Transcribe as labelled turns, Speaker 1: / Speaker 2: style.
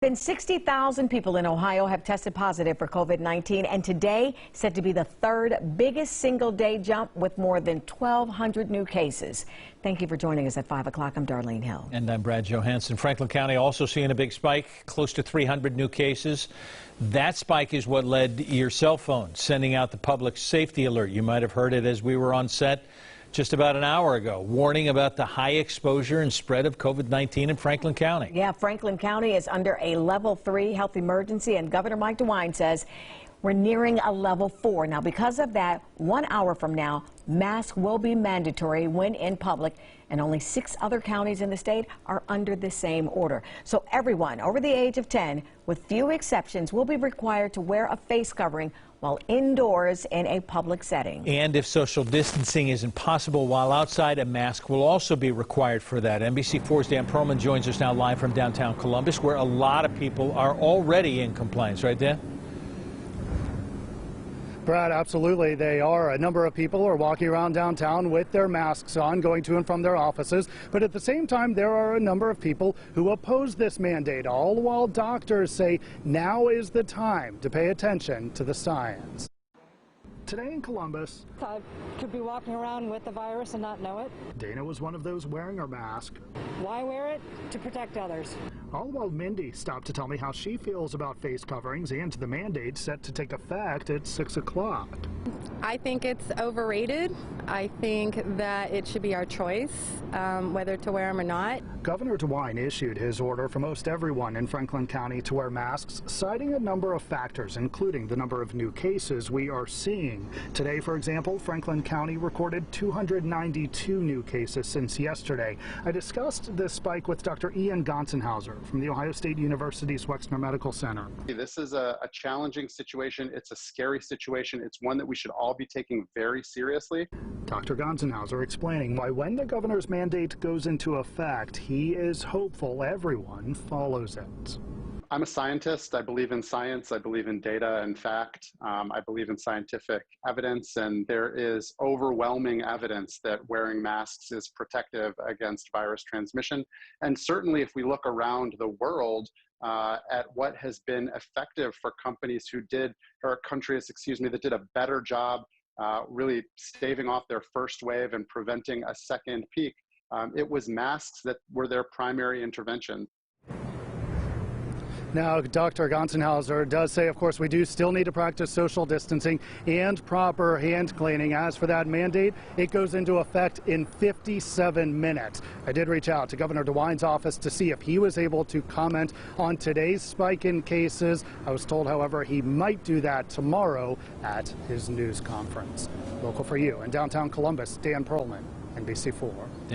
Speaker 1: More than 60,000 people in Ohio have tested positive for COVID-19, and today said to be the third biggest single-day jump with more than 1,200 new cases. Thank you for joining us at 5 o'clock. I'm Darlene Hill.
Speaker 2: And I'm Brad Johansson. Franklin County also seeing a big spike, close to 300 new cases. That spike is what led your cell phone sending out the public safety alert. You might have heard it as we were on set just about an hour ago, warning about the high exposure and spread of COVID-19 in Franklin County.
Speaker 1: Yeah, Franklin County is under a level 3 health emergency, and Governor Mike DeWine says we're nearing a level 4. Now, because of that, 1 hour from now, masks will be mandatory when in public, and only 6 other counties in the state are under the same order. So everyone over the age of 10, with few exceptions, will be required to wear a face covering while indoors in a public setting.
Speaker 2: And if social distancing isn't possible while outside, a mask will also be required for that. NBC4's Dan Perlman joins us now live from downtown Columbus, where a lot of people are already in compliance. Right, Dan?
Speaker 3: Brad, absolutely. They are. A number of people are walking around downtown with their masks on, going to and from their offices. But at the same time, there are a number of people who oppose this mandate, all while doctors say now is the time to pay attention to the science. Today in Columbus,
Speaker 4: I could be walking around with the virus and not know it.
Speaker 3: Dana was one of those wearing her mask.
Speaker 4: Why wear it? To protect others.
Speaker 3: All while Mindy stopped to tell me how she feels about face coverings and the mandate set to take effect at 6 o'clock.
Speaker 5: I think it's overrated. I think that it should be our choice whether to wear them or not.
Speaker 3: Governor DeWine issued his order for most everyone in Franklin County to wear masks, citing a number of factors, including the number of new cases we are seeing. Today, for example, Franklin County recorded 292 new cases since yesterday. I discussed this spike with Dr. Ian Gonsenhauser from The Ohio State University's Wexner Medical Center.
Speaker 6: This is a challenging situation. It's a scary situation. It's one that we should all be taking very seriously.
Speaker 3: Dr. Gonsenhauser explaining why when the governor's mandate goes into effect, he is hopeful everyone follows it.
Speaker 6: I'm a scientist. I believe in science. I believe in data and fact. I believe in scientific evidence, and there is overwhelming evidence that wearing masks is protective against virus transmission. And certainly if we look around the world at what has been effective for companies who did, or countries, excuse me, that did a better job really staving off their first wave and preventing a second peak, it was masks that were their primary intervention.
Speaker 3: Now, Dr. Gonsenhauser does say, of course, we do still need to practice social distancing and proper hand cleaning. As for that mandate, it goes into effect in 57 minutes. I did reach out to Governor DeWine's office to see if he was able to comment on today's spike in cases. I was told, however, he might do that tomorrow at his news conference. Local for you in downtown Columbus, Dan Perlman, NBC4.